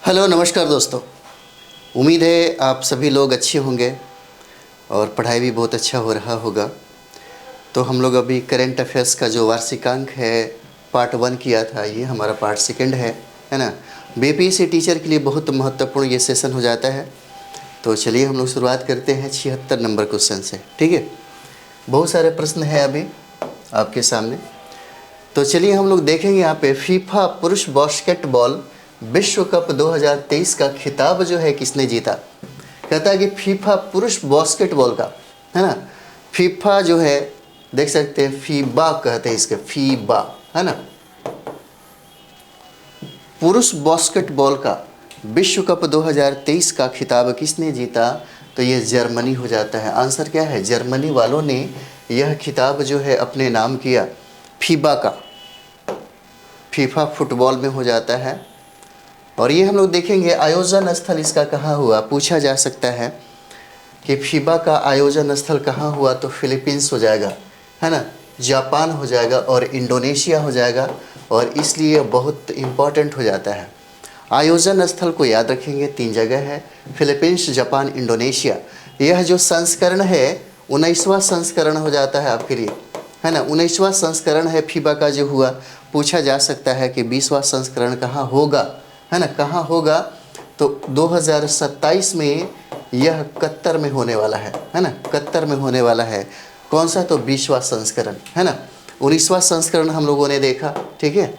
Hello नमस्कार दोस्तों। उम्मीद है आप सभी लोग अच्छे होंगे और पढ़ाई भी बहुत अच्छा हो रहा होगा। तो हम लोग अभी करेंट अफेयर्स का जो वार्षिकांक है पार्ट 1 किया था, ये हमारा पार्ट 2 है ना। बीपीएससी टीचर के लिए बहुत महत्वपूर्ण ये सेशन हो जाता है। तो चलिए हम लोग शुरुआत करते हैं 76 नंबर क्वेश्चन से। ठीक है, बहुत सारे प्रश्न हैं अभी आपके सामने। तो चलिए हम लोग देखेंगे यहाँ पे फीफा पुरुष बास्केटबॉल विश्व कप 2023 का खिताब जो है किसने जीता। कहता है कि फीफा पुरुष बास्केटबॉल का, है ना। फीफा जो है देख सकते हैं, फीबा कहते हैं इसके, फीबा, है ना। पुरुष बास्केटबॉल का विश्व कप 2023 का खिताब किसने जीता, तो ये जर्मनी हो जाता है। आंसर क्या है, जर्मनी वालों ने यह खिताब जो है अपने नाम किया। फीबा का, फीफा फुटबॉल में हो जाता है। और ये हम लोग देखेंगे आयोजन स्थल इसका कहाँ हुआ, पूछा जा सकता है कि फीबा का आयोजन स्थल कहाँ हुआ, तो फिलीपींस हो जाएगा, है ना, जापान हो जाएगा और इंडोनेशिया हो जाएगा। और इसलिए बहुत इम्पॉर्टेंट हो जाता है। आयोजन स्थल को याद रखेंगे, 3 जगह है, फिलीपींस, जापान, इंडोनेशिया। यह जो संस्करण है 19वां संस्करण हो जाता है आपके लिए, है ना। 19वां संस्करण है फीबा का जो हुआ। पूछा जा सकता है कि 20वां संस्करण कहाँ होगा, है ना, कहाँ होगा, तो 2027 में यह कतर में होने वाला है ना, कतर में होने वाला है। कौन सा, तो 20वां संस्करण, है ना। 19वां संस्करण हम लोगों ने देखा। ठीक है,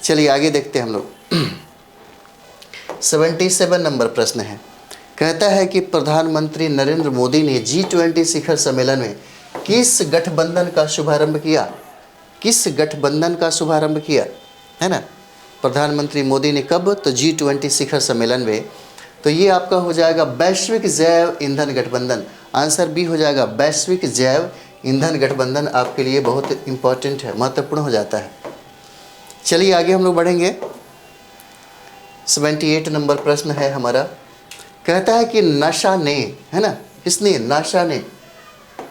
चलिए आगे देखते हैं हम लोग। 77 नंबर प्रश्न है। कहता है कि प्रधानमंत्री नरेंद्र मोदी ने G20 शिखर सम्मेलन में किस गठबंधन का शुभारंभ किया, किस गठबंधन का शुभारंभ किया, है ना। प्रधानमंत्री मोदी ने कब, तो G20 शिखर सम्मेलन में। तो ये आपका हो जाएगा वैश्विक जैव ईंधन गठबंधन। आंसर बी हो जाएगा, वैश्विक जैव ईंधन गठबंधन आपके लिए बहुत इंपॉर्टेंट है, महत्वपूर्ण हो जाता है। चलिए आगे हम लोग बढ़ेंगे। 78 नंबर प्रश्न है हमारा। कहता है कि नासा ने, है ना, किसने, नासा ने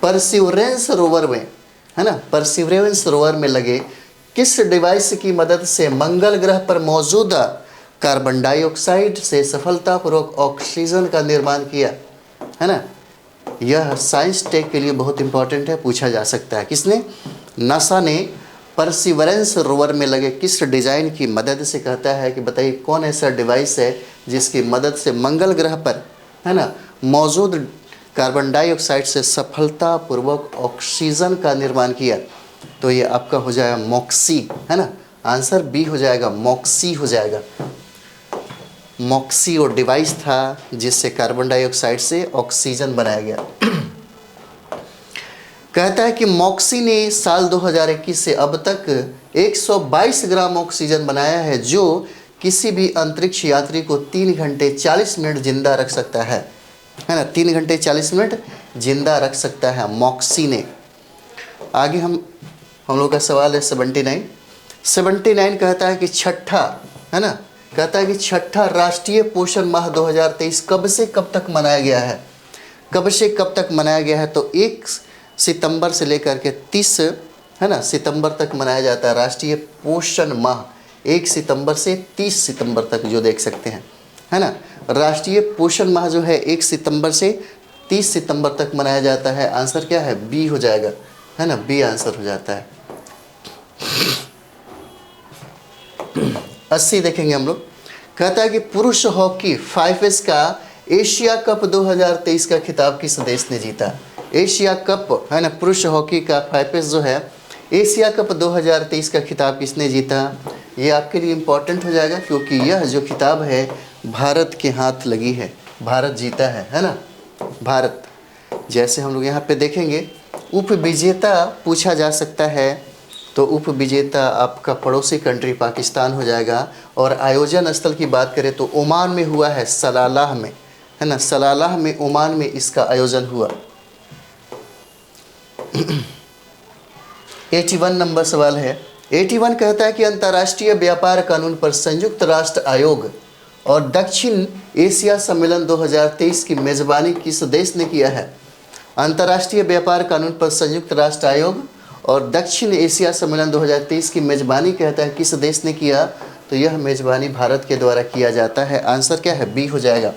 परसिवरेंस रोवर में, है ना, परसिवरेंस रोवर में लगे किस डिवाइस की मदद से मंगल ग्रह पर मौजूद कार्बन डाइऑक्साइड से सफलतापूर्वक ऑक्सीजन का निर्माण किया, है ना। यह साइंस टेक के लिए बहुत इंपॉर्टेंट है, पूछा जा सकता है। किसने, नासा ने परसिवरेंस रोवर में लगे किस डिजाइन की मदद से, कहता है कि बताइए कौन ऐसा डिवाइस है जिसकी मदद से मंगल ग्रह पर, है ना, मौजूद कार्बन डाइऑक्साइड से सफलतापूर्वक ऑक्सीजन का निर्माण किया। तो ये आपका हो जाएगा मॉक्सी, है ना। आंसर बी हो जाएगा, मॉक्सी हो जाएगा। मॉक्सी वो डिवाइस था जिससे कार्बन डाइऑक्साइड से ऑक्सीजन बनाया गया। कहता है कि मॉक्सी ने साल 2021 से अब तक 122 ग्राम ऑक्सीजन बनाया है, जो किसी भी अंतरिक्ष यात्री को 3 घंटे 40 मिनट जिंदा रख सकता है ना। 3 घंटे 40 मिनट जिंदा रख सकता है मॉक्सी ने। आगे हम लोग का सवाल है 79 कहता है कि छठा, है ना, कहता है कि छठा राष्ट्रीय पोषण माह 2023 कब से कब तक मनाया गया है, कब से कब तक मनाया गया है, तो 1 सितंबर से लेकर के 30, है ना, सितंबर तक मनाया जाता है राष्ट्रीय पोषण माह। 1 सितंबर से 30 सितंबर तक जो देख सकते हैं, है ना। राष्ट्रीय पोषण माह जो है 1 सितंबर से 30 सितंबर तक मनाया जाता है। आंसर क्या है, बी हो जाएगा, है ना, बी आंसर हो जाता है। 80 देखेंगे हम लोग। कहता है कि पुरुष हॉकी 5S का एशिया कप 2023 का खिताब किस देश ने जीता। एशिया कप, है ना, पुरुष हॉकी का 5S जो है एशिया कप 2023 का खिताब किसने जीता। ये आपके लिए इम्पोर्टेंट हो जाएगा क्योंकि यह जो खिताब है भारत के हाथ लगी है, भारत जीता है ना, भारत। जैसे हम लोग यहाँ पे देखेंगे उप विजेता पूछा जा सकता है, तो उप विजेता आपका पड़ोसी कंट्री पाकिस्तान हो जाएगा। और आयोजन स्थल की बात करें तो ओमान में हुआ है, सलालाह में, है ना, सलालाह में, ओमान में इसका आयोजन हुआ। 81 नंबर सवाल है। 81 कहता है कि अंतर्राष्ट्रीय व्यापार कानून पर संयुक्त राष्ट्र आयोग और दक्षिण एशिया सम्मेलन 2023 की मेजबानी किस देश ने किया है। अंतर्राष्ट्रीय व्यापार कानून पर संयुक्त राष्ट्र आयोग और दक्षिण एशिया सम्मेलन 2023 की मेजबानी कहता है किस देश ने किया, तो यह मेज़बानी भारत के द्वारा किया जाता है। आंसर क्या है? बी हो जाएगा।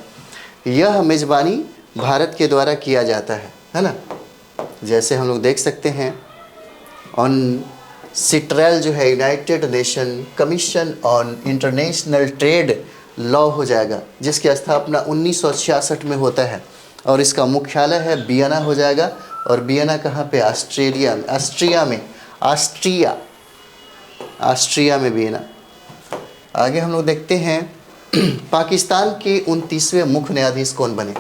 यह मेज़बानी भारत के द्वारा किया जाता है ना। जैसे हम लोग देख सकते हैं ऑन सिट्रेल जो है United nation commission on international trade law हो जाएगा, जिसकी स्थापना 1966 में होता है और इसका मुख्यालय है वियना हो जाएगा। और वियना कहाँ पे? ऑस्ट्रिया में वियना। आगे हम लोग देखते हैं पाकिस्तान के 29वें मुख्य न्यायाधीश कौन बने,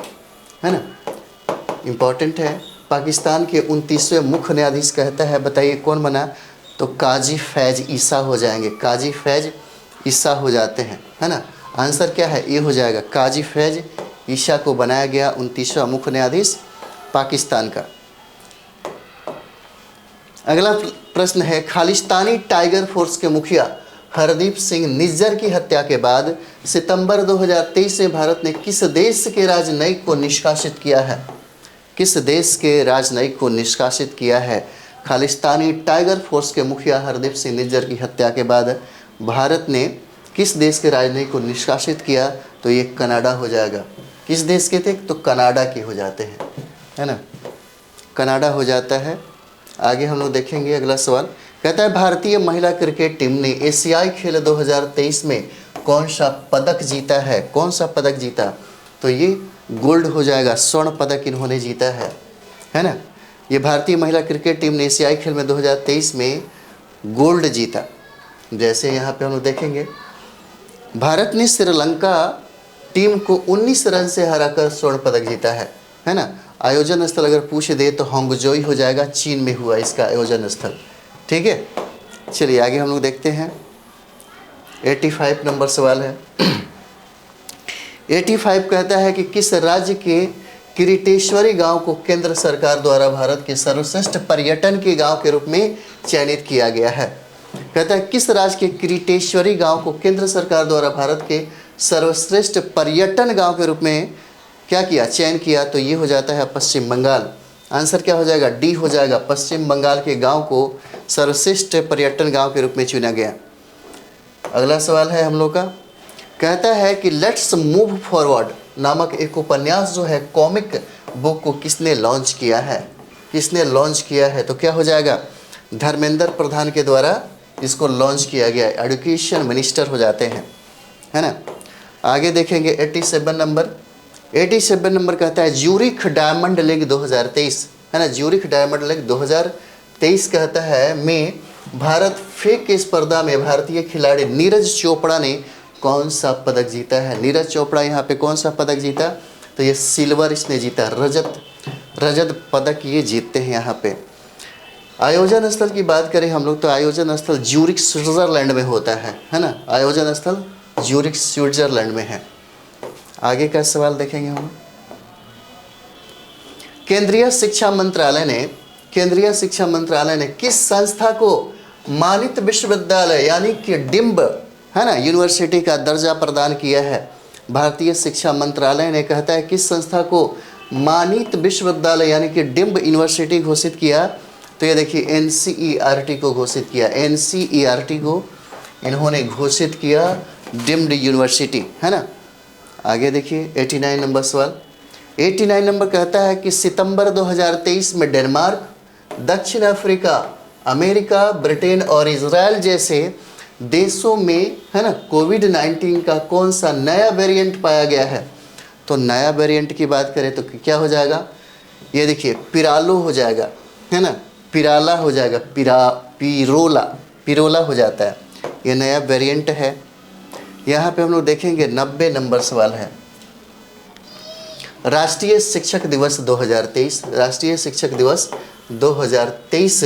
है ना। इम्पॉर्टेंट है। पाकिस्तान के 29वें मुख्य न्यायाधीश कहता है, बताइए कौन बना? तो काजी फैज ईसा हो जाएंगे। काजी फैज ईसा हो जाते हैं, है ना। आंसर क्या है? ये हो जाएगा। काजी फैज ईसा को बनाया गया 29वां मुख्य न्यायाधीश पाकिस्तान का। अगला प्रश्न है, खालिस्तानी टाइगर फोर्स के मुखिया हरदीप सिंह निज्जर की हत्या के बाद सितंबर 2023 में भारत ने किस देश के राजनयिक को निष्कासित किया है? किस देश के राजनयिक को निष्कासित किया है? खालिस्तानी टाइगर फोर्स के मुखिया हरदीप सिंह निज्जर की हत्या के बाद भारत ने किस देश के राजनयिक को निष्कासित किया? तो ये कनाडा हो जाएगा। किस देश के थे? तो कनाडा के हो जाते हैं, है ना। कनाडा हो जाता है। आगे हम लोग देखेंगे अगला सवाल। कहता है भारतीय महिला क्रिकेट टीम ने एशियाई खेल 2023 में कौन सा पदक जीता है? कौन सा पदक जीता? तो ये गोल्ड हो जाएगा। स्वर्ण पदक इन्होंने जीता है ना। ये भारतीय महिला क्रिकेट टीम ने एशियाई खेल में 2023 में गोल्ड जीता। जैसे यहाँ पे हम लोग देखेंगे भारत ने श्रीलंका टीम को 19 रन से हराकर स्वर्ण पदक जीता है ना। आयोजन स्थल अगर पूछ दे तो होंगजोई हो जाएगा, चीन में हुआ इसका आयोजन स्थल। ठीक है, चलिए आगे हम लोग देखते हैं। 85 नंबर सवाल है। 85 कहता है कि किस राज्य के किरीटेश्वरी गांव को केंद्र सरकार द्वारा भारत के सर्वश्रेष्ठ पर्यटन के गांव के रूप में चयनित किया गया है? कहता है किस राज्य के किरीटेश्वरी गांव को केंद्र सरकार द्वारा भारत के सर्वश्रेष्ठ पर्यटन गांव के रूप में क्या किया? चयन किया। तो ये हो जाता है पश्चिम बंगाल। आंसर क्या हो जाएगा? डी हो जाएगा। पश्चिम बंगाल के गांव को सर्वश्रेष्ठ पर्यटन गांव के रूप में चुना गया। अगला सवाल है हम लोग का। कहता है कि लेट्स मूव फॉरवर्ड नामक एक उपन्यास जो है कॉमिक बुक को किसने लॉन्च किया है? किसने लॉन्च किया है? तो क्या हो जाएगा? धर्मेंद्र प्रधान के द्वारा इसको लॉन्च किया गया। एजुकेशन मिनिस्टर हो जाते हैं, है ना। आगे देखेंगे 87 नंबर। 87 नंबर कहता है ज्यूरिख डायमंड लीग 2023, है ना। ज्यूरिख डायमंड लीग 2023 कहता है में भारत फेंक की स्पर्धा में भारतीय खिलाड़ी नीरज चोपड़ा ने कौन सा पदक जीता है? नीरज चोपड़ा यहाँ पे कौन सा पदक जीता? तो ये सिल्वर इसने जीता। रजत पदक ये जीतते हैं यहाँ पे। आयोजन स्थल की बात करें हम लोग तो आयोजन स्थल ज्यूरिख स्विट्जरलैंड में होता है ना। आयोजन स्थल ज्यूरिख स्विट्जरलैंड में है। आगे का सवाल देखेंगे हम। केंद्रीय शिक्षा मंत्रालय ने किस संस्था को मानित विश्वविद्यालय यानी कि डिम्ब, है ना, यूनिवर्सिटी का दर्जा प्रदान किया है? भारतीय शिक्षा मंत्रालय ने कहता है किस संस्था को मानित विश्वविद्यालय यानी कि डिम्ब यूनिवर्सिटी घोषित किया? तो ये देखिए NCERT को घोषित किया। NCERT को इन्होंने घोषित किया डिम्ड यूनिवर्सिटी, है ना। आगे देखिए 89 नंबर सवाल। 89 नंबर कहता है कि सितंबर 2023 में डेनमार्क, दक्षिण अफ्रीका, अमेरिका, ब्रिटेन और इजराइल जैसे देशों में, है ना, कोविड-19 का कौन सा नया वेरिएंट पाया गया है? तो नया वेरिएंट की बात करें तो क्या हो जाएगा? ये देखिए पिरालो हो जाएगा, है ना। पिराला हो जाएगा। पिरोला हो जाता है। ये नया वेरिएंट है। यहाँ पे हम लोग देखेंगे 90 नंबर सवाल है। राष्ट्रीय शिक्षक दिवस 2023, राष्ट्रीय शिक्षक दिवस 2023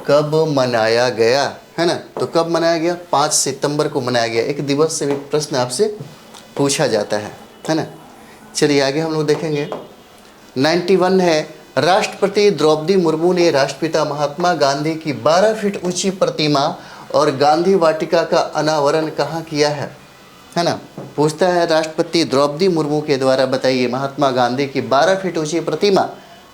कब मनाया गया, है ना। तो कब मनाया गया? 5 सितंबर को मनाया गया। एक दिवस से भी प्रश्न आपसे पूछा जाता है ना। चलिए आगे हम लोग देखेंगे। 91 है राष्ट्रपति द्रौपदी मुर्मू ने राष्ट्रपिता महात्मा गांधी की 12 फीट ऊंची प्रतिमा और गांधी वाटिका का अनावरण कहाँ किया है ना। पूछता है राष्ट्रपति द्रौपदी मुर्मू के द्वारा बताइए महात्मा गांधी की 12 फीट ऊंची प्रतिमा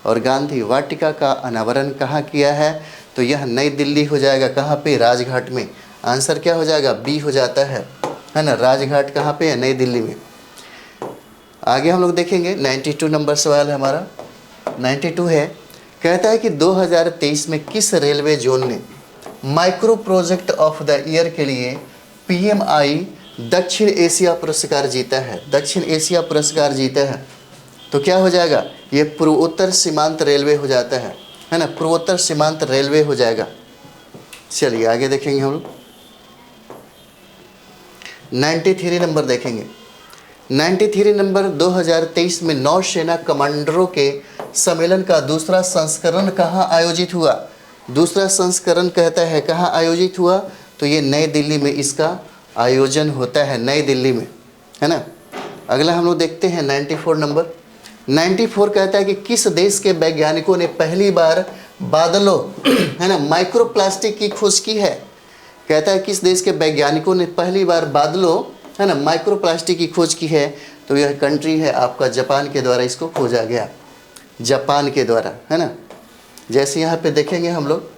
और गांधी वाटिका का अनावरण कहाँ किया है? तो यह नई दिल्ली हो जाएगा। कहाँ पे? राजघाट में। आंसर क्या हो जाएगा? बी हो जाता है। है ना। राजघाट कहाँ पे है? नई दिल्ली में। आगे हम लोग देखेंगे 92 नंबर सवाल है हमारा। 92 है, कहता है कि 2023 में किस रेलवे जोन ने micro project of the year के लिए PMI दक्षिण एशिया पुरस्कार जीता है? दक्षिण एशिया पुरस्कार जीता है तो क्या हो जाएगा? ये पूर्वोत्तर सीमांत रेलवे हो जाता है ना। पूर्वोत्तर सीमांत रेलवे हो जाएगा। चलिए आगे देखेंगे हम लोग 93 नंबर देखेंगे। 93 नंबर 2023 में नौसेना कमांडरों के सम्मेलन का दूसरा संस्करण कहाँ आयोजित हुआ? दूसरा संस्करण कहता है कहाँ आयोजित हुआ? तो ये नई दिल्ली में इसका आयोजन होता है, नई दिल्ली में, है ना। अगला हम लोग देखते हैं 94 नंबर। 94 कहता है कि किस देश के वैज्ञानिकों ने पहली बार बादलों है ना माइक्रो प्लास्टिक की खोज की है? कहता है किस देश के वैज्ञानिकों ने पहली बार बादलों है ना माइक्रो प्लास्टिक की खोज की है? तो यह कंट्री है आपका जापान के द्वारा इसको खोजा गया, जापान के द्वारा, है ना। जैसे यहाँ पे देखेंगे हम लोग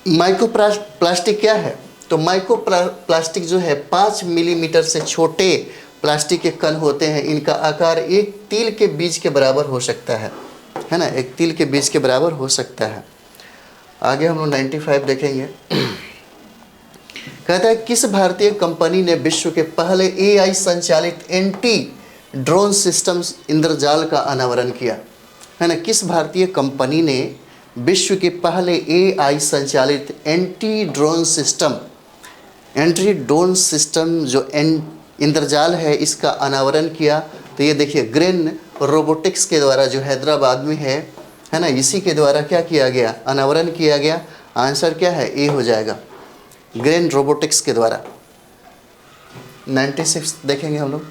माइक्रो प्लास्टिक क्या है? तो माइक्रो प्लास्टिक जो है 5 मिलीमीटर से छोटे प्लास्टिक के कण होते हैं। इनका आकार एक तिल के बीज के बराबर हो सकता है ना। एक तिल के बीज के बराबर हो सकता है। आगे हम लोग 95 देखेंगे। कहता है किस भारतीय कंपनी ने विश्व के पहले AI संचालित एंटी ड्रोन सिस्टम इंद्रजाल का अनावरण किया? है ना। किस भारतीय कंपनी ने विश्व के पहले AI संचालित एंटी ड्रोन सिस्टम जो इंद्रजाल है इसका अनावरण किया? तो ये देखिए ग्रेन रोबोटिक्स के द्वारा, जो हैदराबाद में है ना, इसी के द्वारा क्या किया गया? अनावरण किया गया। आंसर क्या है? ए हो जाएगा, ग्रेन रोबोटिक्स के द्वारा। 96 देखेंगे हम लोग।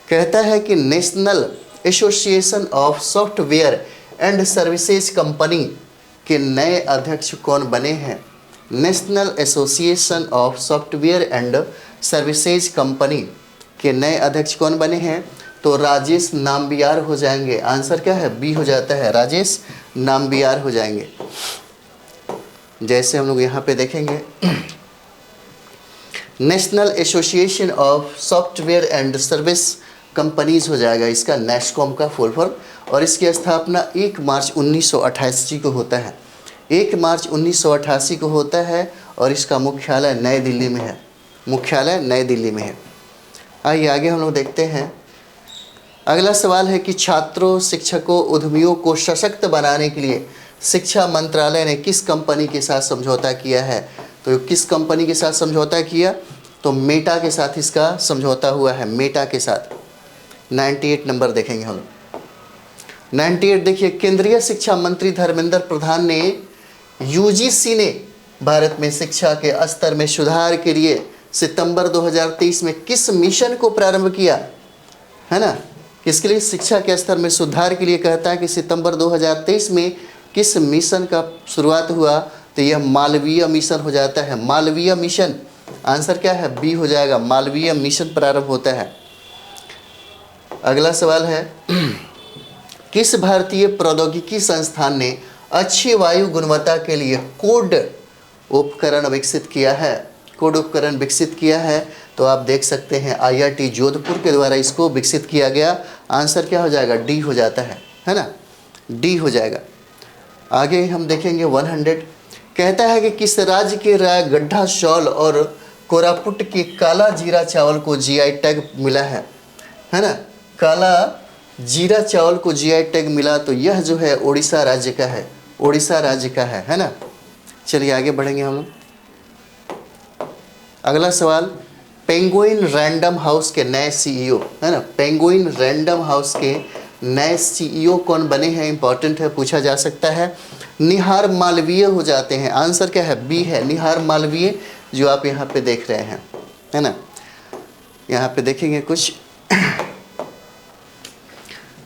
कहता है कि national association of software and services company के नए अध्यक्ष कौन बने हैं? National association of software and services company के नए अध्यक्ष कौन बने हैं? तो राजेश नाम्बियार हो जाएंगे। आंसर क्या है? बी हो जाता है, राजेश नाम्बियार हो जाएंगे। जैसे हम लोग यहाँ पे देखेंगे national association of software and service companies हो जाएगा इसका, नेस्कॉम का फुल फॉर्म। और इसकी स्थापना 1 मार्च 1988 को होता है। 1 मार्च 1988 को होता है और इसका मुख्यालय नई दिल्ली में है। मुख्यालय नई दिल्ली में है। आइए आगे हम लोग देखते हैं। अगला सवाल है कि छात्रों, शिक्षकों, उद्यमियों को सशक्त बनाने के लिए शिक्षा मंत्रालय ने किस कंपनी के साथ समझौता किया है? तो किस कंपनी के साथ समझौता किया? तो मेटा के साथ इसका समझौता हुआ है, मेटा के साथ। 98 नंबर देखेंगे हम। 98 देखिए, केंद्रीय शिक्षा मंत्री धर्मेंद्र प्रधान ने UGC ने भारत में शिक्षा के स्तर में सुधार के लिए सितंबर 2023 में किस मिशन को प्रारंभ किया? है ना, किसके लिए? शिक्षा के स्तर में सुधार के लिए कहता है कि सितंबर 2023 में किस मिशन का शुरुआत हुआ? तो यह मालवीय मिशन हो जाता है, मालवीय मिशन। आंसर क्या है? बी हो जाएगा, मालवीय मिशन प्रारंभ होता है। अगला सवाल है किस भारतीय प्रौद्योगिकी संस्थान ने अच्छी वायु गुणवत्ता के लिए कोड उपकरण विकसित किया है? कोड उपकरण विकसित किया है तो आप देख सकते हैं IIT जोधपुर के द्वारा इसको विकसित किया गया। आंसर क्या हो जाएगा? डी हो जाता है ना, डी हो जाएगा। आगे हम देखेंगे 100। कहता है कि किस राज्य के रायगढ़ शॉल और कोरापुट के काला जीरा चावल को GI टैग मिला है ना। काला जीरा चावल को GI टैग मिला तो यह जो है उड़ीसा राज्य का है, उड़ीसा राज्य का है ना। चलिए आगे बढ़ेंगे हम लोग। अगला सवाल, पेंगुइन रैंडम हाउस के नए CEO है ना, पेंगुइन रैंडम हाउस के नए CEO कौन बने हैं? इंपॉर्टेंट है, पूछा जा सकता है। निहार मालवीय हो जाते हैं। आंसर क्या है? बी है, निहार मालवीय, जो आप यहाँ पे देख रहे हैं, है ना। यहाँ पे देखेंगे कुछ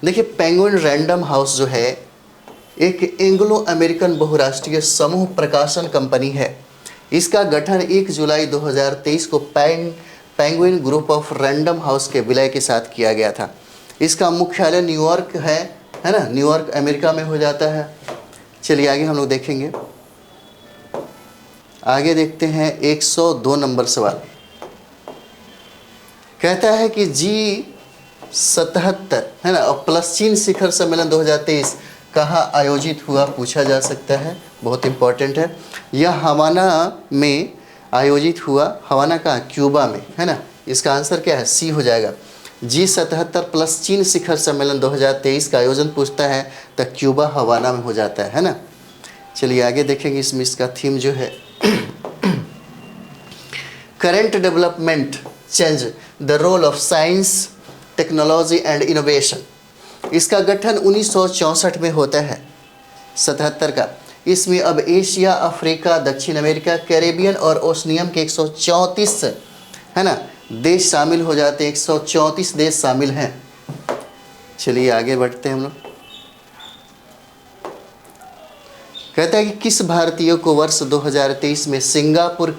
देखिए, पेंगुइन रैंडम हाउस जो है एक एंग्लो अमेरिकन बहुराष्ट्रीय समूह प्रकाशन कंपनी है। इसका गठन 1 जुलाई 2023 को penguin group of random house के विलय के साथ किया गया था। इसका मुख्यालय न्यूयॉर्क है ना, न्यूयॉर्क अमेरिका में हो जाता है। चलिए आगे हम लोग देखेंगे। आगे देखते हैं 102 नंबर सवाल। कहता है कि G77 है ना, और प्लस चीन शिखर सम्मेलन 2023 कहाँ आयोजित हुआ, पूछा जा सकता है, बहुत इंपॉर्टेंट है। यह हवाना में आयोजित हुआ। हवाना कहाँ, क्यूबा में, है ना। इसका आंसर क्या है, सी हो जाएगा। G77 प्लस चीन शिखर सम्मेलन 2023 का आयोजन पूछता है तो क्यूबा हवाना में हो जाता है ना। चलिए आगे देखेंगे, इसमें इसका थीम जो है current development change the role of science technology and innovation. इसका गठन 1964 में होता है, 77 का। इसमें अब एशिया, अफ्रीका, दक्षिण अमेरिका, कैरेबियन और ओशनियम के 134 है ना देश शामिल हो जाते हैं। 134 देश शामिल हैं। चलिए आगे बढ़ते हैं हम लोग। कहता है कि किस भारतीय को वर्ष 2023 में सिंगापुर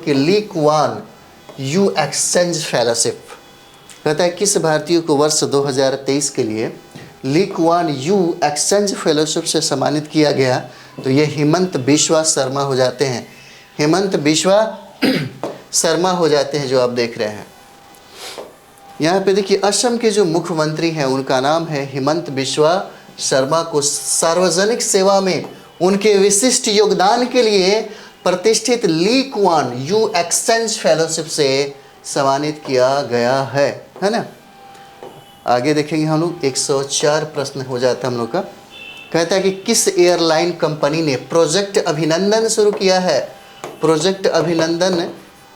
की Lee Kuan Yew exchange fellowship, कहता है किस भारतीय को वर्ष 2023 के लिए Lee Kuan Yew exchange fellowship से सम्मानित किया गया, तो ये हेमंत बिश्वा शर्मा हो जाते हैं। हेमंत बिश्वा शर्मा हो जाते हैं, जो आप देख रहे हैं यहाँ पे। देखिए असम के जो मुख्यमंत्री हैं उनका नाम है हेमंत बिश्वा शर्मा को सार्वजनिक सेवा में उनके विशिष्ट योगदान के लिए प्रतिष्ठित Lee Kuan Yew exchange fellowship से सम्मानित किया गया है ना। आगे देखेंगे हम लोग, 104 प्रश्न हो जाता है हम लोग का। कहता है कि किस एयरलाइन कंपनी ने प्रोजेक्ट अभिनंदन शुरू किया है, प्रोजेक्ट अभिनंदन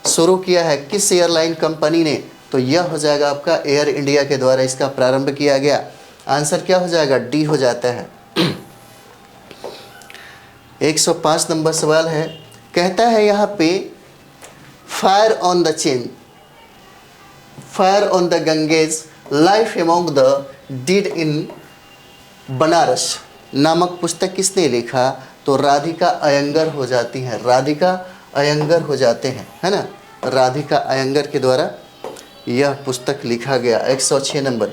शुरू किया है किस एयरलाइन कंपनी ने, तो यह हो जाएगा आपका एयर इंडिया के द्वारा इसका प्रारंभ किया गया। आंसर क्या हो जाएगा, डी हो जाता है। 105 नंबर सवाल है। कहता है यहाँ पे fire on the chain, fire on the Ganges, life among the did in Banaras नामक पुस्तक किसने लिखा, तो राधिका अयंगर हो जाती हैं। राधिका अयंगर हो जाते हैं, है ना। राधिका अयंगर के द्वारा यह पुस्तक लिखा गया। 106 नंबर।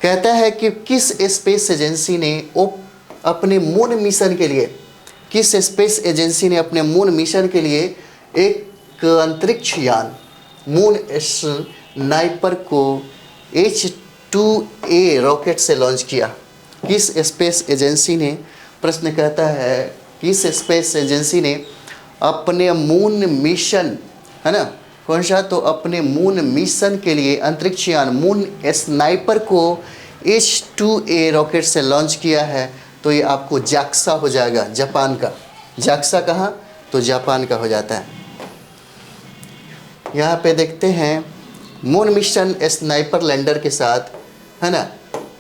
कहता है कि किस स्पेस एजेंसी ने अपने मून मिशन के लिए, किस स्पेस एजेंसी ने अपने मून मिशन के लिए एक अंतरिक्ष यान मून स्नाइपर को H2A रॉकेट से लॉन्च किया। किस स्पेस एजेंसी ने, प्रश्न कहता है किस स्पेस एजेंसी ने अपने मून मिशन, है ना, कौन सा, तो अपने मून मिशन के लिए अंतरिक्ष यान मून स्नाइपर को H2A रॉकेट से लॉन्च किया है, तो ये आपको जाक्सा हो जाएगा, जापान का। जाक्सा कहाँ, तो जापान का हो जाता है। यहाँ पे देखते हैं मून मिशन स्नाइपर लैंडर के साथ, है ना,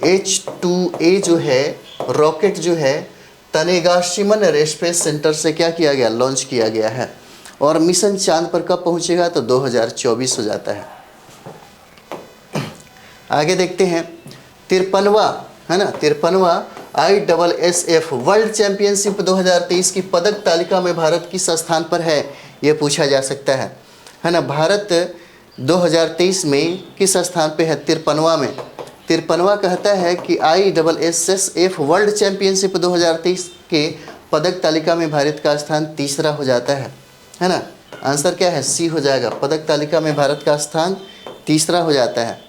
H2A जो है रॉकेट जो है तनेगाशिमन स्पेस सेंटर से क्या किया गया, लॉन्च किया गया है। और मिशन चांद पर कब पहुंचेगा, तो 2024 हो जाता है। आगे देखते हैं 53वां, है ना, 53वां ISSF वर्ल्ड चैंपियनशिप 2023 की पदक तालिका में भारत किस स्थान पर है, ये पूछा जा सकता है ना। भारत 2023 में किस स्थान पे है, 53वां में। 53वां कहता है कि ISSF वर्ल्ड चैंपियनशिप 2023 के पदक तालिका में भारत का स्थान तीसरा हो जाता है ना। आंसर क्या है, सी हो जाएगा। पदक तालिका में भारत का स्थान तीसरा हो जाता है।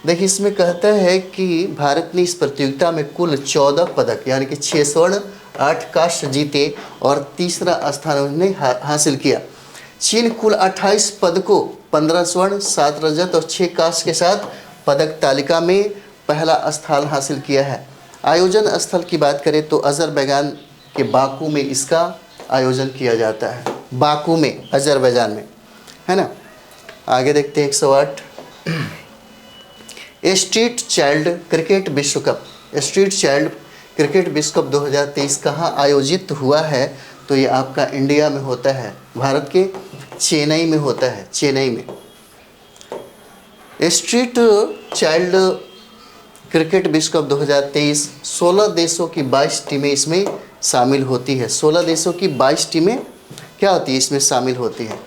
देखिए इसमें कहता है कि भारत ने इस प्रतियोगिता में कुल 14 पदक यानी कि 6 स्वर्ण 8 कांस्य जीते और तीसरा स्थान उन्होंने हासिल किया। चीन कुल 28 पदकों 15 स्वर्ण 7 रजत और 6 कांस्य के साथ पदक तालिका में पहला स्थान हासिल किया है। आयोजन स्थल की बात करें तो अजरबैजान के बाकू में इसका आयोजन किया जाता है, बाकू में, अजरबैजान में, है ना। आगे देखते हैं 108 स्ट्रीट चाइल्ड क्रिकेट विश्व कप, स्ट्रीट चाइल्ड क्रिकेट विश्व कप 2023 कहाँ आयोजित हुआ है, तो ये आपका इंडिया में होता है, भारत के चेन्नई में होता है, चेन्नई में। स्ट्रीट चाइल्ड क्रिकेट विश्व कप 2023 16 देशों की 22 टीमें इसमें शामिल होती है। 16 देशों की 22 टीमें क्या होती है, इसमें शामिल होती हैं।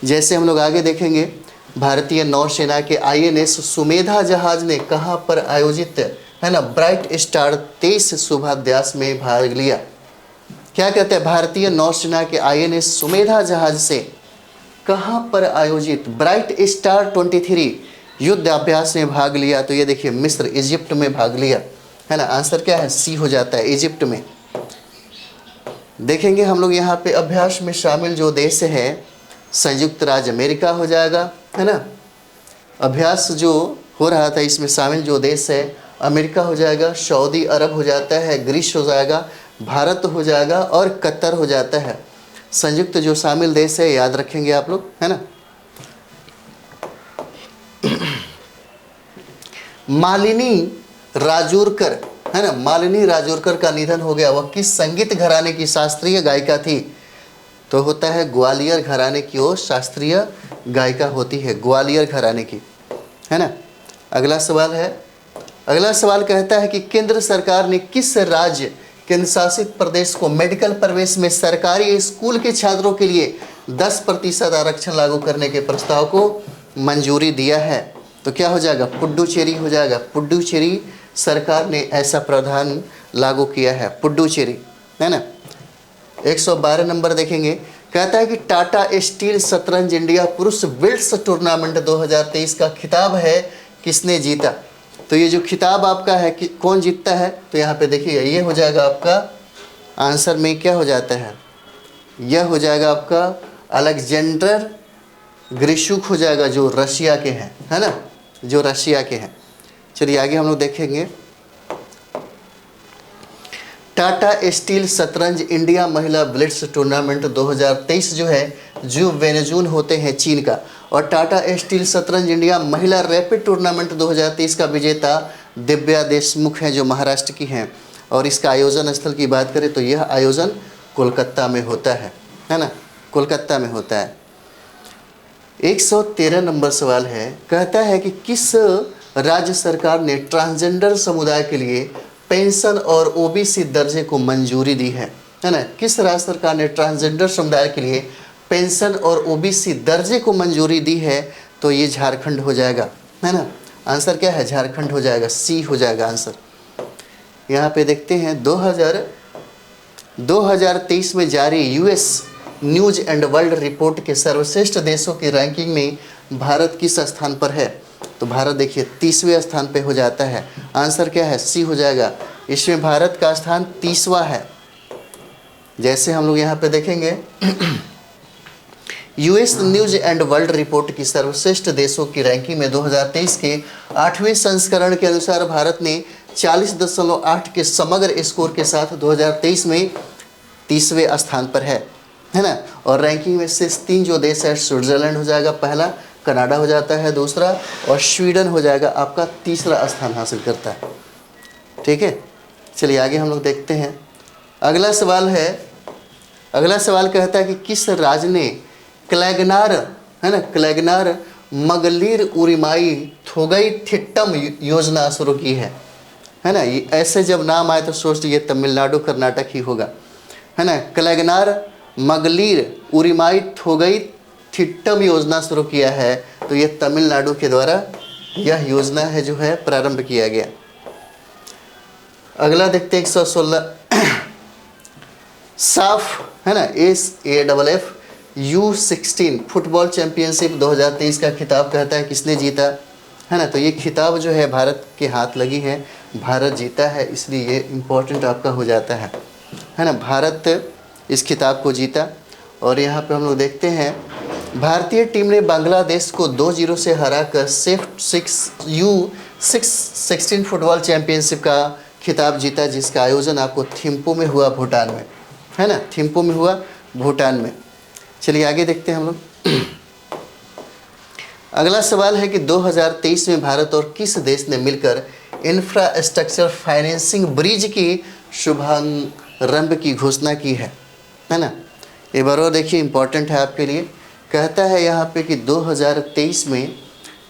जैसे हम लोग आगे देखेंगे, भारतीय नौसेना के INS सुमेधा जहाज ने कहाँ पर आयोजित, है ना, ब्राइट स्टार 23 शुभाभ्यास में भाग लिया। क्या कहते हैं, भारतीय नौसेना के INS सुमेधा जहाज से कहाँ पर आयोजित ब्राइट स्टार 23 युद्ध अभ्यास में भाग लिया? तो ये देखिए मिस्र, इजिप्ट में भाग लिया, है ना। आंसर क्या है? सी हो जाता है, इजिप्ट में। देखेंगे हम लोग यहाँ पे अभ्यास में शामिल जो देश है, संयुक्त राज्य अमेरिका हो जाएगा, है ना। अभ्यास जो हो रहा था इसमें शामिल जो देश है, अमेरिका हो जाएगा, सऊदी अरब हो जाता है, ग्रीस हो जाएगा, भारत हो जाएगा और कतर हो जाता है। संयुक्त जो शामिल देश है याद रखेंगे आप लोग, है ना। मालिनी राजूरकर, है ना, मालिनी राजूरकर का निधन हो गया। वह किस संगीत घराने की शास्त्रीय गायिका थी? तो होता है ग्वालियर घराने की वो शास्त्रीय गायिका होती है, ग्वालियर घराने की, है ना। अगला सवाल है, अगला सवाल कहता है कि केंद्र सरकार ने किस राज्य केंद्र शासित प्रदेश को मेडिकल प्रवेश में सरकारी स्कूल के छात्रों के लिए 10% आरक्षण लागू करने के प्रस्ताव को मंजूरी दिया है? तो क्या हो जाएगा? पुडुचेरी हो जाएगा। पुडुचेरी सरकार ने ऐसा प्रावधान लागू किया है, पुडुचेरी, है ना। 112 नंबर देखेंगे, कहता है कि टाटा स्टील शतरंज इंडिया पुरुष विल्स टूर्नामेंट 2023 का खिताब है किसने जीता? तो ये जो खिताब आपका है कि कौन जीतता है? तो यहाँ पे देखिए ये हो जाएगा आपका आंसर में क्या हो जाता है, यह हो जाएगा आपका अलेक्जेंडर ग्रिशुक हो जाएगा, जो रशिया के हैं, है ना, जो रशिया के हैं। चलिए आगे हम लोग देखेंगे, टाटा स्टील शतरंज इंडिया महिला ब्लिट्स टूर्नामेंट 2023 जो है जो वेनेजून होते हैं चीन का, और टाटा स्टील शतरंज इंडिया महिला रैपिड टूर्नामेंट 2023 का विजेता दिव्या देशमुख हैं जो महाराष्ट्र की हैं। और इसका आयोजन स्थल की बात करें तो यह आयोजन कोलकाता में होता है ना, कोलकाता में होता है। 113 नंबर सवाल है, कहता है कि किस राज्य सरकार ने ट्रांसजेंडर समुदाय के लिए पेंशन और ओबीसी दर्जे को मंजूरी दी है ना। किस राज्य सरकार ने ट्रांसजेंडर समुदाय के लिए पेंशन और ओबीसी दर्जे को मंजूरी दी है? तो ये झारखंड हो जाएगा, है ना। आंसर क्या है? झारखंड हो जाएगा, सी हो जाएगा आंसर। यहाँ पे देखते हैं 2023 में जारी US news and world report के सर्वश्रेष्ठ देशों की रैंकिंग में भारत किस स्थान पर है? तो भारत देखिए 30वें स्थान पे हो जाता है। आंसर क्या है? सी हो जाएगा। इसमें भारत का स्थान 30वां है। जैसे हम लोग यहाँ पे देखेंगे US news and world report की सर्वश्रेष्ठ देशों की रैंकिंग में 2023 के 8वें संस्करण के अनुसार भारत ने 40.8 के समग्र स्कोर के साथ 2023 में 30वें स्थान पर है ना। और रैंकिंग में से 3 जो देश है, स्विट्जरलैंड हो जाएगा पहला, कनाडा हो जाता है दूसरा, और स्वीडन हो जाएगा आपका तीसरा स्थान हासिल करता है। ठीक है, चलिए आगे हम लोग देखते हैं। अगला सवाल है, अगला सवाल कहता है कि किस राज्य ने क्लैगनार, है ना, क्लैगनार मगलीर उरिमाई थोगई थिट्टम योजना शुरू की है ना। ये ऐसे जब नाम आए तो सोच लीजिए तमिलनाडु कर्नाटक ही होगा, है ना। क्लैगनार मगलीर उरिमाई थोगई थिट्टम योजना शुरू किया है, तो ये तमिलनाडु के द्वारा यह योजना है जो है प्रारंभ किया गया। अगला देखते हैं 116 साफ, है ना, SAFF U16 फुटबॉल चैंपियनशिप 2023 का खिताब कहता है किसने जीता, है ना। तो ये खिताब जो है भारत के हाथ लगी है, भारत जीता है, इसलिए ये इम्पोर्टेंट आपका हो जाता है ना। भारत इस खिताब को जीता। और यहाँ पे हम लोग देखते हैं भारतीय टीम ने बांग्लादेश को 2-0 से हराकर सेफ 16 फुटबॉल चैंपियनशिप का खिताब जीता, जिसका आयोजन आपको थिम्पू में हुआ, भूटान में, है ना, थिम्पू में हुआ, भूटान में। चलिए आगे देखते हैं हम लोग। अगला सवाल है कि 2023 में भारत और किस देश ने मिलकर इंफ्रास्ट्रक्चर फाइनेंसिंग ब्रिज की शुभारंभ की घोषणा की है ना। ये बार और देखिए इंपॉर्टेंट है आपके लिए। कहता है यहाँ पे कि 2023 में,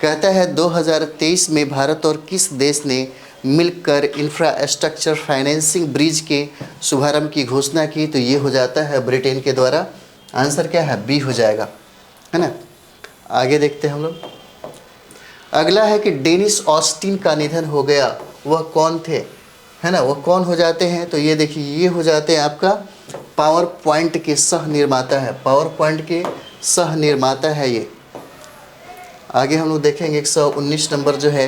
कहता है 2023 में भारत और किस देश ने मिलकर इंफ्रास्ट्रक्चर फाइनेंसिंग ब्रिज के शुभारंभ की घोषणा की? तो ये हो जाता है ब्रिटेन के द्वारा। आंसर क्या है? बी हो जाएगा, है ना। आगे देखते हैं हम लोग। अगला है कि डेनिस ऑस्टिन का निधन हो गया, वह कौन थे, है ना, वह कौन हो जाते हैं? तो ये देखिए ये हो जाते हैं आपका पावर पॉइंट के सह निर्माता है, पावर पॉइंट के सह निर्माता है ये। आगे हम लोग देखेंगे 119 नंबर जो है,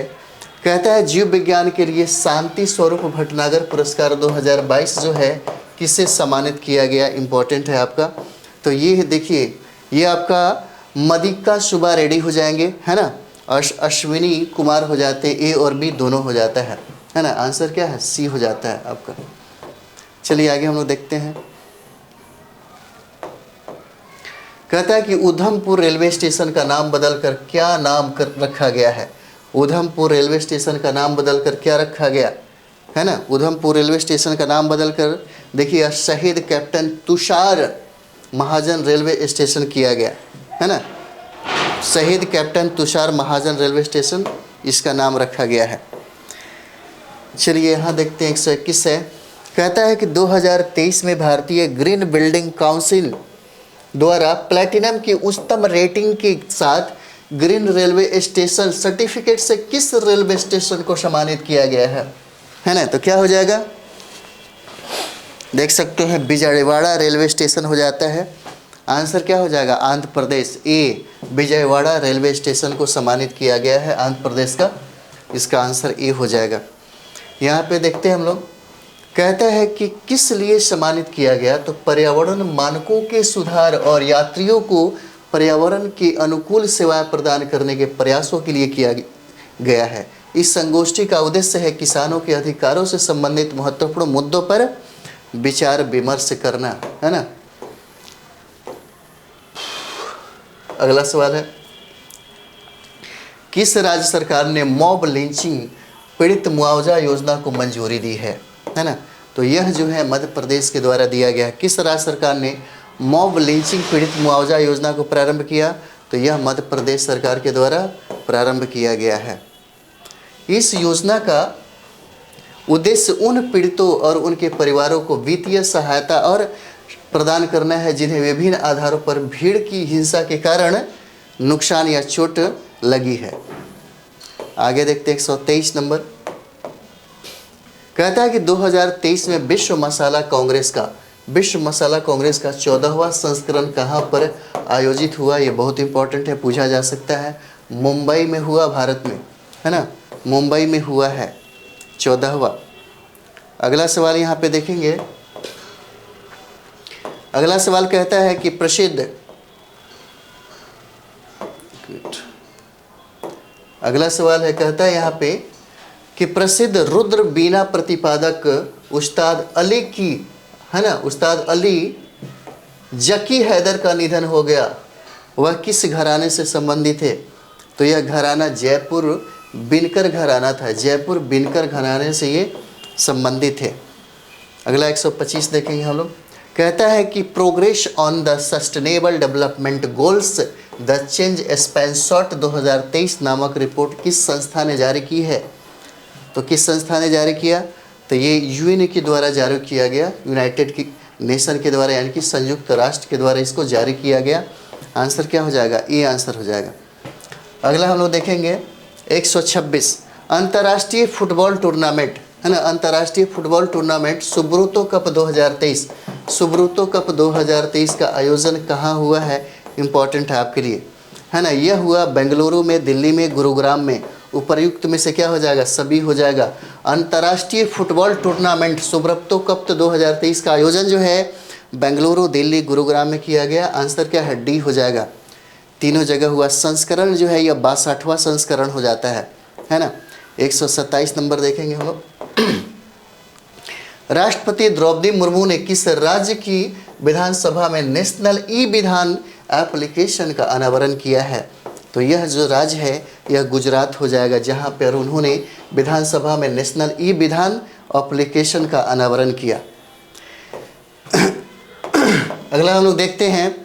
कहता है जीव विज्ञान के लिए शांति स्वरूप भटनागर पुरस्कार 2022 जो है किसे सम्मानित किया गया, इम्पोर्टेंट है आपका। तो ये देखिए, ये आपका मदिका शुभा रेड्डी हो जाएंगे, है ना, अश्विनी कुमार हो जाते, ए और बी दोनों हो जाता है ना। आंसर क्या है, सी हो जाता है आपका। चलिए आगे हम लोग देखते हैं। कहता है कि उधमपुर रेलवे स्टेशन का नाम बदलकर क्या नाम रखा गया है। उधमपुर रेलवे स्टेशन का नाम बदलकर क्या रखा गया है ना। उधमपुर रेलवे स्टेशन का नाम बदलकर देखिए शहीद कैप्टन तुषार महाजन रेलवे स्टेशन किया गया है ना। शहीद कैप्टन तुषार महाजन रेलवे स्टेशन इसका नाम रखा गया है। चलिए यहाँ देखते हैं 121 है। कहता है कि 2023 में भारतीय ग्रीन बिल्डिंग काउंसिल द्वारा प्लैटिनम की उच्चतम रेटिंग के साथ ग्रीन रेलवे स्टेशन सर्टिफिकेट से किस रेलवे स्टेशन को सम्मानित किया गया है ना। तो क्या हो जाएगा, देख सकते हैं विजयवाड़ा रेलवे स्टेशन हो जाता है। आंसर क्या हो जाएगा, आंध्र प्रदेश, ए विजयवाड़ा रेलवे स्टेशन को सम्मानित किया गया है आंध्र प्रदेश का, इसका आंसर ए हो जाएगा। यहाँ पे देखते हैं हम लोग, कहता है कि किस लिए सम्मानित किया गया, तो पर्यावरण मानकों के सुधार और यात्रियों को पर्यावरण के अनुकूल सेवाएं प्रदान करने के प्रयासों के लिए किया गया है। इस संगोष्ठी का उद्देश्य है किसानों के अधिकारों से संबंधित महत्वपूर्ण मुद्दों पर विचार विमर्श करना, है ना। अगला सवाल है, किस राज्य सरकार ने मॉब लिंचिंग पीड़ित मुआवजा योजना को मंजूरी दी है ना। तो यह जो है मध्य प्रदेश के द्वारा दिया गया है। किस राज्य सरकार ने मॉब लिंचिंग पीड़ित मुआवजा योजना को प्रारंभ किया, तो यह मध्य प्रदेश सरकार के द्वारा प्रारंभ किया गया है। इस योजना का उद्देश्य उन पीड़ितों और उनके परिवारों को वित्तीय सहायता और प्रदान करना है जिन्हें विभिन्न आधारों पर भीड़ की हिंसा के कारण नुकसान या चोट लगी है। आगे देखते हैं 123 नंबर, कहता है कि 2023 में विश्व मसाला कांग्रेस का 14वां संस्करण कहाँ पर आयोजित हुआ। ये बहुत इंपॉर्टेंट है, पूछा जा सकता है। मुंबई में हुआ, भारत में, है ना, मुंबई में हुआ है 14वां। अगला सवाल यहाँ पे देखेंगे। अगला सवाल कहता है कि अगला सवाल है, कहता है यहाँ पे कि प्रसिद्ध रुद्र बीना प्रतिपादक उस्ताद अली की, है ना, उस्ताद अली जकी हैदर का निधन हो गया। वह किस घराने से संबंधित है, तो यह घराना जयपुर बिनकर घराना था। जयपुर बिनकर घराने से ये संबंधित है। अगला 125 देखेंगे हम लोग। कहता है कि progress on the sustainable development goals the change snapshot 2023 नामक रिपोर्ट किस संस्था ने जारी की है। तो किस संस्था ने जारी किया, तो ये यूएन के द्वारा जारी किया गया, यूनाइटेड नेशन के द्वारा, यानी कि संयुक्त राष्ट्र के द्वारा इसको जारी किया गया। आंसर क्या हो जाएगा, ए आंसर हो जाएगा। अगला हम लोग देखेंगे 126, अंतर्राष्ट्रीय फुटबॉल टूर्नामेंट, है ना, अंतर्राष्ट्रीय football tournament Subroto cup 2023, Subroto cup 2023 का आयोजन कहाँ हुआ है, इम्पॉर्टेंट है आपके लिए, है ना। यह हुआ बेंगलुरु में, दिल्ली में, गुरुग्राम में। उपर्युक्त में से क्या हो जाएगा, सभी हो जाएगा। अंतर्राष्ट्रीय फुटबॉल टूर्नामेंट सुब्रोतो कप 2023 का आयोजन जो है बेंगलुरु, दिल्ली, गुरुग्राम में किया गया। आंसर क्या है, डी हो जाएगा। तीनों जगह हुआ। संस्करण जो है यह 62वां संस्करण हो जाता है ना। 127 नंबर देखेंगे हम लोग। राष्ट्रपति द्रौपदी मुर्मू ने किस राज्य की विधानसभा में नेशनल ई विधान एप्लीकेशन का अनावरण किया है, तो यह जो राज्य है यह गुजरात हो जाएगा, जहां पर उन्होंने विधानसभा में नेशनल ई विधान एप्लीकेशन का अनावरण किया। अगला हम लोग देखते हैं,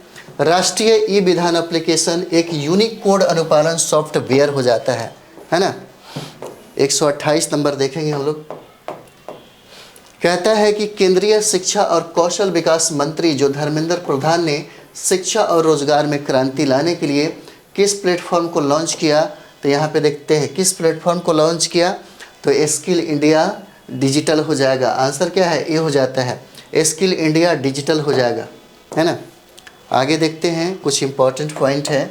राष्ट्रीय ई विधान एप्लीकेशन एक यूनिक कोड अनुपालन सॉफ्टवेयर हो जाता है ना। 128 नंबर देखेंगे हम लोग। कहता है कि केंद्रीय शिक्षा और कौशल विकास मंत्री जो धर्मेंद्र प्रधान ने शिक्षा और रोजगार में क्रांति लाने के लिए किस प्लेटफॉर्म को लॉन्च किया, तो यहाँ पे देखते हैं किस प्लेटफॉर्म को लॉन्च किया, तो स्किल इंडिया डिजिटल हो जाएगा। आंसर क्या है, ये हो जाता है, स्किल इंडिया डिजिटल हो जाएगा, है ना। आगे देखते हैं, कुछ इंपॉर्टेंट पॉइंट है।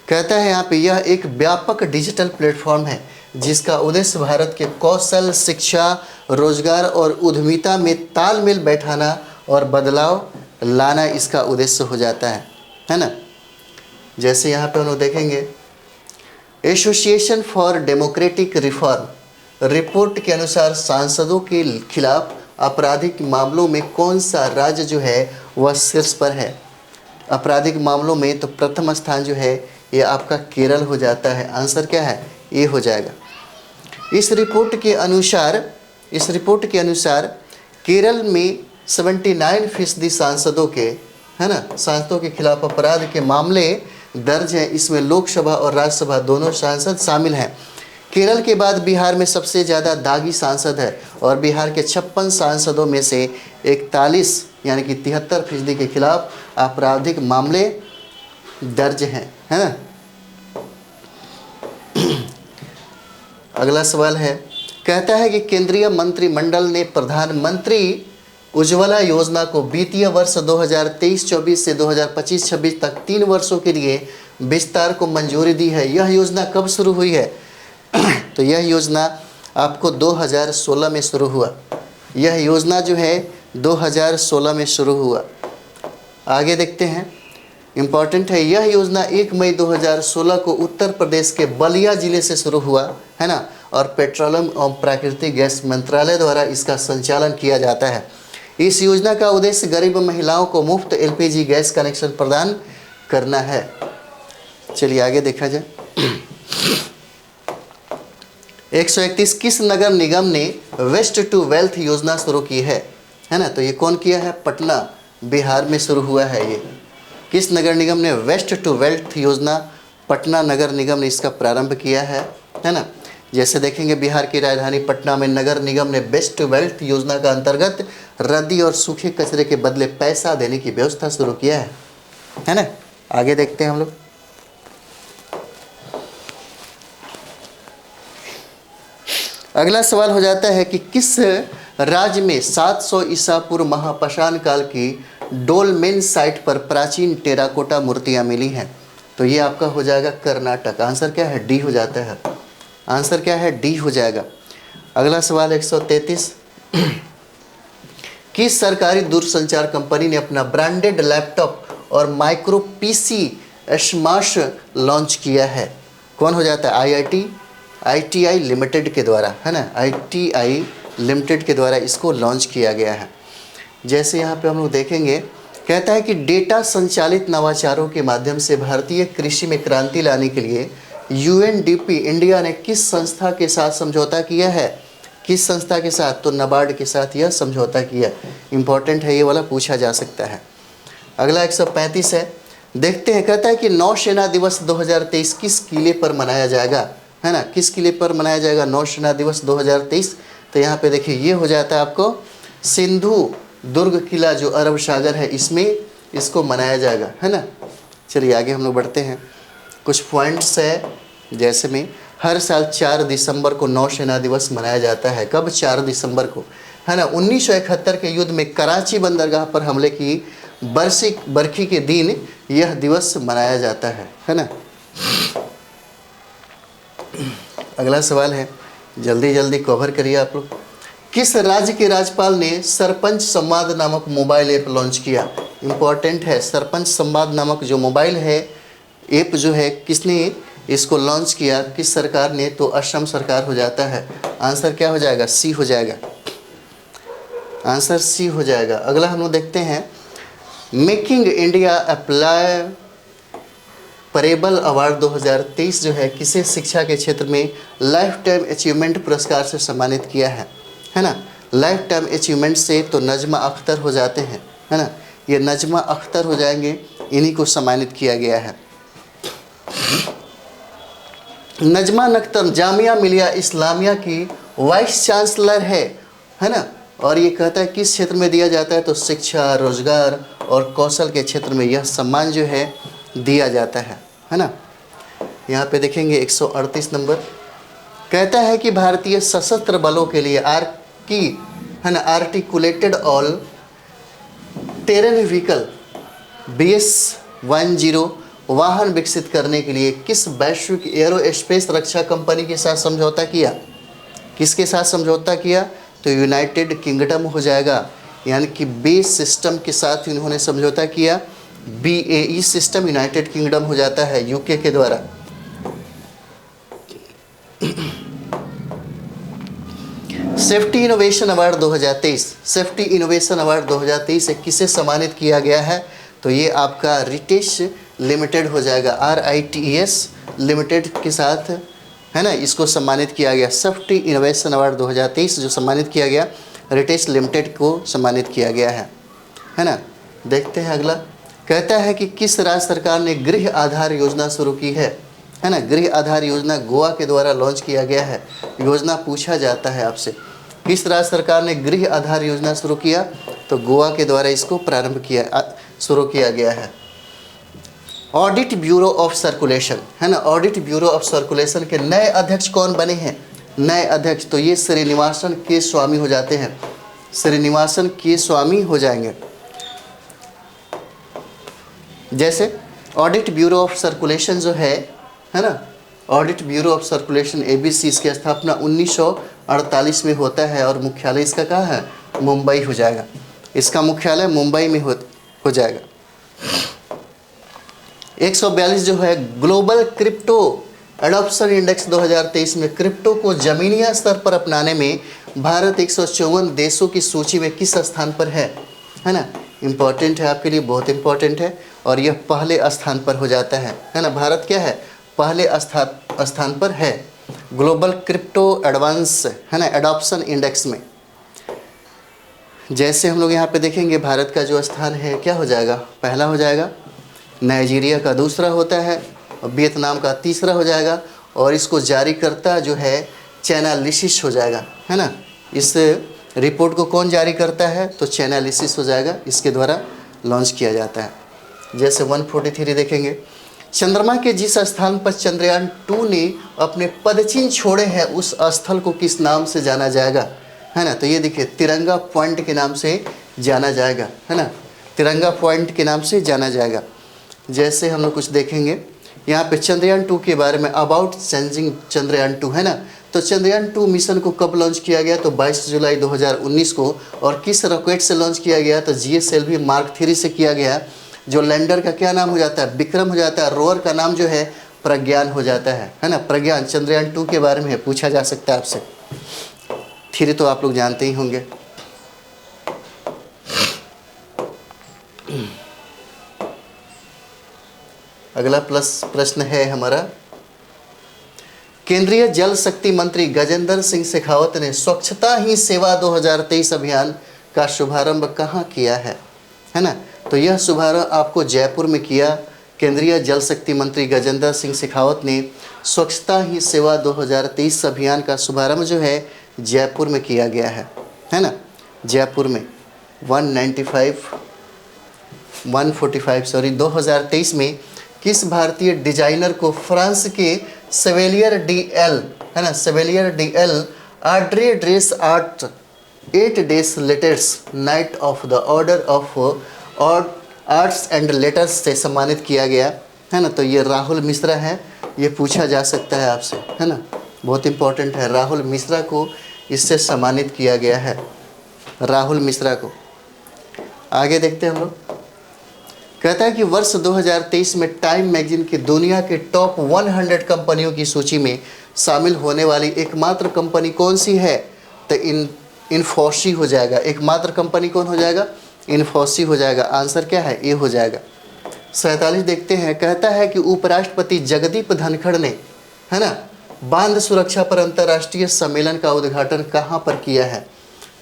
कहता है यहाँ पे यह एक व्यापक डिजिटल प्लेटफॉर्म है जिसका उद्देश्य भारत के कौशल, शिक्षा, रोजगार और उद्यमिता में तालमेल बैठाना और बदलाव लाना इसका उद्देश्य हो जाता है ना। जैसे यहाँ पे हम लोग देखेंगे, association for democratic reform report के अनुसार सांसदों के खिलाफ आपराधिक मामलों में कौन सा राज्य जो है वह शीर्ष पर है। आपराधिक मामलों में तो प्रथम स्थान जो है ये आपका केरल हो जाता है। आंसर क्या है, ये हो जाएगा। इस रिपोर्ट के अनुसार केरल में 79% सांसदों के, है ना, सांसदों के खिलाफ अपराध के मामले दर्ज हैं। इसमें लोकसभा और राज्यसभा दोनों सांसद शामिल हैं। केरल के बाद बिहार में सबसे ज़्यादा दागी सांसद है और बिहार के 56 सांसदों में से 41 यानी कि 73% के खिलाफ आपराधिक मामले दर्ज हैं, है ना। अगला सवाल है, कहता है कि केंद्रीय मंत्रिमंडल ने प्रधानमंत्री उज्ज्वला योजना को वित्तीय वर्ष 2023-24 से 2025-26 तक 3 वर्षों के लिए विस्तार को मंजूरी दी है। यह योजना कब शुरू हुई है? तो यह योजना आपको 2016 में शुरू हुआ। यह योजना जो है 2016 में शुरू हुआ। आगे देखते हैं, इम्पॉर्टेंट है, यह योजना 1 मई 2016 को उत्तर प्रदेश के बलिया जिले से शुरू हुआ, है ना, और पेट्रोलियम एवं प्राकृतिक गैस मंत्रालय द्वारा इसका संचालन किया जाता है। इस योजना का उद्देश्य गरीब महिलाओं को मुफ्त एलपीजी गैस कनेक्शन प्रदान करना है। चलिए आगे देखा जाए। 131 किस नगर निगम ने वेस्ट टू वेल्थ योजना शुरू की है ना। तो ये कौन किया है? पटना, बिहार में शुरू हुआ है। ये किस नगर निगम ने वेस्ट टू वेल्थ योजना? पटना नगर निगम ने इसका प्रारंभ किया है ना। जैसे देखेंगे, बिहार की राजधानी पटना में नगर निगम ने वेस्ट टू वेल्थ योजना का अंतर्गत रद्दी और सूखे कचरे के बदले पैसा देने की व्यवस्था शुरू किया है ना। आगे देखते हैं हम लोग। अगला सवाल हो जाता है कि किस राज्य में 700 ईसा पूर्व महापाषाण काल की डोलमेन साइट पर प्राचीन टेराकोटा मूर्तियां मिली हैं? तो ये आपका हो जाएगा कर्नाटक। आंसर क्या है? डी हो जाता है। आंसर क्या है? डी हो जाएगा। अगला सवाल 133, किस सरकारी दूरसंचार कंपनी ने अपना ब्रांडेड लैपटॉप और माइक्रो पीसी स्मार्ट लॉन्च किया है? कौन हो जाता है? ITI लिमिटेड के द्वारा, है ना। ITI लिमिटेड के द्वारा इसको लॉन्च किया गया है। जैसे यहाँ पे हम लोग देखेंगे, कहता है कि डेटा संचालित नवाचारों के माध्यम से भारतीय कृषि में क्रांति लाने के लिए UNDP इंडिया ने किस संस्था के साथ समझौता किया है? किस संस्था के साथ? तो नाबार्ड के साथ यह समझौता किया। इंपॉर्टेंट है, ये वाला पूछा जा सकता है। अगला 135 है, देखते हैं। कहता है कि नौसेना दिवस 2023 किस किले पर मनाया जाएगा, है ना। किस किले पर मनाया जाएगा नौसेना दिवस 2023? तो यहाँ पे देखिए, ये हो जाता है आपको सिंधु दुर्ग किला जो अरब सागर है, इसमें इसको मनाया जाएगा, है ना। चलिए आगे हम लोग बढ़ते हैं। कुछ पॉइंट्स है, जैसे में हर साल 4 दिसंबर को नौसेना दिवस मनाया जाता है। कब? 4 दिसंबर को, है ना। 1971 के युद्ध में कराची बंदरगाह पर हमले की बरखी के दिन यह दिवस मनाया जाता है ना। अगला सवाल है, जल्दी जल्दी कवर करिए आप लोग। किस राज्य के राज्यपाल ने सरपंच संवाद नामक मोबाइल ऐप लॉन्च किया? इंपॉर्टेंट है, सरपंच संवाद नामक जो मोबाइल है ऐप जो है, किसने इसको लॉन्च किया? किस सरकार ने? तो असम सरकार हो जाता है। आंसर क्या हो जाएगा? सी हो जाएगा। आंसर सी हो जाएगा। अगला हम लोग देखते हैं, मेकिंग इंडिया अप्लाई परेबल अवार्ड 2023 जो है किसे शिक्षा के क्षेत्र में लाइफ टाइम अचीवमेंट पुरस्कार से सम्मानित किया है ना। लाइफ टाइम अचीवमेंट से तो नजमा अख्तर हो जाते हैं, है ना। ये नजमा अख्तर हो जाएंगे, इन्हीं को सम्मानित किया गया है। नजमा अख्तर जामिया मिलिया इस्लामिया की वाइस चांसलर है ना। और ये कहता है किस क्षेत्र में दिया जाता है? तो शिक्षा, रोजगार और कौशल के क्षेत्र में यह सम्मान जो है दिया जाता है ना। यहाँ पे देखेंगे 138 नंबर, कहता है कि भारतीय सशस्त्र बलों के लिए articulated all terrain vehicle BS-10 वाहन विकसित करने के लिए किस वैश्विक एरोस्पेस रक्षा कंपनी के साथ समझौता किया? किसके साथ समझौता किया? तो यूनाइटेड किंगडम हो जाएगा, यानी कि बेस सिस्टम के साथ इन्होंने समझौता किया। BAE सिस्टम यूनाइटेड किंगडम हो जाता है यूके के द्वारा। Safety innovation award 2023, safety innovation award 2023 से किसे सम्मानित किया गया है? तो ये आपका रिटेश लिमिटेड हो जाएगा, RITES लिमिटेड के साथ, है ना, इसको सम्मानित किया गया। सेफ्टी इनोवेशन अवार्ड 2023 जो सम्मानित किया गया, रिटेश लिमिटेड को सम्मानित किया गया है ना। देखते हैं अगला, कहता है कि किस राज्य सरकार ने गृह आधार योजना शुरू की है ना। गृह आधार योजना गोवा के द्वारा लॉन्च किया गया है। योजना पूछा जाता है आपसे, किस राज्य सरकार ने गृह आधार योजना शुरू किया? तो गोवा के द्वारा इसको प्रारंभ किया, शुरू किया गया है। ऑडिट ब्यूरो ऑफ सर्कुलेशन, है ना, ऑडिट ब्यूरो ऑफ सर्कुलेशन के नए अध्यक्ष कौन बने हैं? नए अध्यक्ष तो ये श्रीनिवासन के स्वामी हो जाते हैं, श्रीनिवासन के स्वामी हो जाएंगे। जैसे ऑडिट ब्यूरो ऑफ सर्कुलेशन जो है ना, audit bureau of circulation ABC, इसकी स्थापना 1948 में होता है और मुख्यालय इसका कहाँ है? मुंबई हो जाएगा। इसका मुख्यालय मुंबई में हो जाएगा। 142 जो है ग्लोबल क्रिप्टो एडॉप्शन इंडेक्स 2023 में क्रिप्टो को जमीनी स्तर पर अपनाने में भारत 154 देशों की सूची में किस स्थान पर है ना। इम्पॉर्टेंट है आपके लिए, बहुत इम्पॉर्टेंट है, और यह पहले स्थान पर हो जाता है ना। भारत क्या है? पहले स्थान पर है ग्लोबल क्रिप्टो एडवांस, है ना, एडॉप्शन इंडेक्स में। जैसे हम लोग यहाँ पे देखेंगे भारत का जो स्थान है क्या हो जाएगा? पहला हो जाएगा, नाइजीरिया का दूसरा होता है, और वियतनाम का तीसरा हो जाएगा, और इसको जारी करता जो है चैनालिसिस हो जाएगा, है ना। इस रिपोर्ट को कौन जारी करता है? तो चैनालिसिस हो जाएगा, इसके द्वारा लॉन्च किया जाता है। जैसे 143 देखेंगे, चंद्रमा के जिस स्थान पर चंद्रयान 2 ने अपने पदचिन्ह छोड़े हैं उस स्थल को किस नाम से जाना जाएगा? है ना, तो ये देखिए तिरंगा पॉइंट के नाम से जाना जाएगा, है ना, तिरंगा पॉइंट के नाम से जाना जाएगा। जैसे हम लोग कुछ देखेंगे यहाँ पे चंद्रयान 2 के बारे में, अबाउट चेंजिंग चंद्रयान 2, है ना। तो चंद्रयान 2 मिशन को कब लॉन्च किया गया? तो 22 जुलाई 2019 को। और किस रॉकेट से लॉन्च किया गया? तो GSLV Mark 3 से किया गया। जो लैंडर का क्या नाम हो जाता है? विक्रम हो जाता है। रोवर का नाम जो है प्रज्ञान हो जाता है ना, प्रज्ञान। चंद्रयान 2 के बारे में पूछा जा सकता है आपसे। 3 तो आप लोग जानते ही होंगे। अगला प्रश्न है हमारा, केंद्रीय जल शक्ति मंत्री गजेंद्र सिंह शेखावत ने स्वच्छता ही सेवा 2023 अभियान का शुभारंभ कहाँ किया है ना। तो यह शुभारंभ आपको जयपुर में किया। केंद्रीय जल शक्ति मंत्री गजेंद्र सिंह शेखावत ने स्वच्छता ही सेवा 2023 अभियान का शुभारंभ जो है जयपुर में किया गया है ना। जयपुर में 2023 में किस भारतीय डिजाइनर को फ्रांस के सेवेलियर DL, है ना, सेवेलियर DL Audrey dress 8 days latest night of the order of arts and letters से सम्मानित किया गया, है ना। तो ये राहुल मिश्रा है, ये पूछा जा सकता है आपसे, है ना, बहुत इंपॉर्टेंट है। राहुल मिश्रा को इससे सम्मानित किया गया है, राहुल मिश्रा को। आगे देखते हैं हम लोग, कहता है कि वर्ष 2023 में टाइम मैगजीन की दुनिया के टॉप 100 कंपनियों की सूची में शामिल होने वाली एकमात्र कंपनी कौन सी है? तो इन्फोसिस हो जाएगा। एकमात्र कंपनी कौन हो जाएगा? इन्फोसिस हो जाएगा। आंसर क्या है? ए हो जाएगा। 47 देखते हैं, कहता है कि उपराष्ट्रपति जगदीप धनखड़ ने, है ना, बांध सुरक्षा पर अंतर्राष्ट्रीय सम्मेलन का उद्घाटन कहाँ पर किया है?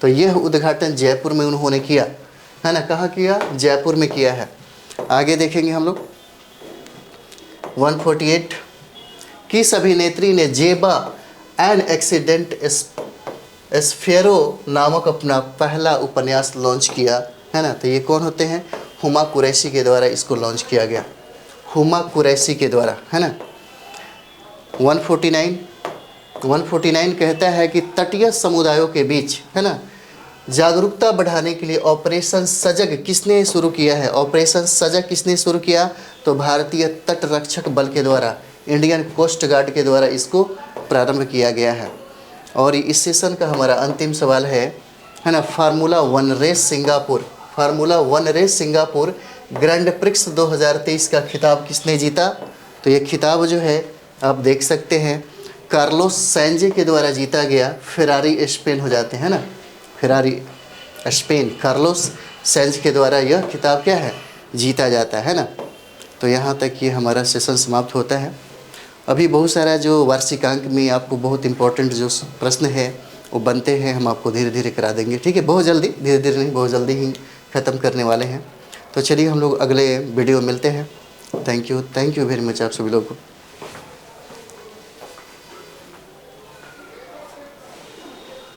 तो यह उद्घाटन जयपुर में उन्होंने किया, है ना। कहाँ किया? जयपुर में किया है। आगे देखेंगे हम लोग 148, किस अभिनेत्री ने जेबा एन एक्सीडेंट एस्फेरो नामक अपना पहला उपन्यास लॉन्च किया, है ना। तो ये कौन होते हैं? हुमा कुरैशी के द्वारा इसको लॉन्च किया गया, हुमा कुरैशी के द्वारा, है ना। 149 कहता है कि तटीय समुदायों के बीच, है ना, जागरूकता बढ़ाने के लिए ऑपरेशन सजग किसने शुरू किया है? ऑपरेशन सजग किसने शुरू किया? तो भारतीय तट रक्षक बल के द्वारा, इंडियन कोस्ट गार्ड के द्वारा इसको प्रारंभ किया गया है। और इस सेशन का हमारा अंतिम सवाल है ना, formula 1 race Singapore, formula 1 race Singapore Grand Prix 2023 का खिताब किसने जीता? तो ये खिताब जो है आप देख सकते हैं कार्लोस सैंजे के द्वारा जीता गया। फेरारी स्पेन हो जाते हैं ना, फेरारी स्पेन, कार्लोस सैंज के द्वारा यह खिताब क्या है, जीता जाता है ना। तो यहाँ तक ये हमारा सेशन समाप्त होता है। अभी बहुत सारा जो वार्षिकांक में आपको बहुत इंपॉर्टेंट जो प्रश्न है वो बनते हैं, हम आपको धीरे धीरे करा देंगे, ठीक है। बहुत जल्दी, धीरे धीरे नहीं, बहुत जल्दी ही ख़त्म करने वाले हैं। तो चलिए हम लोग अगले वीडियो मिलते हैं। थैंक यू वेरी मच आप सभी लोगों को।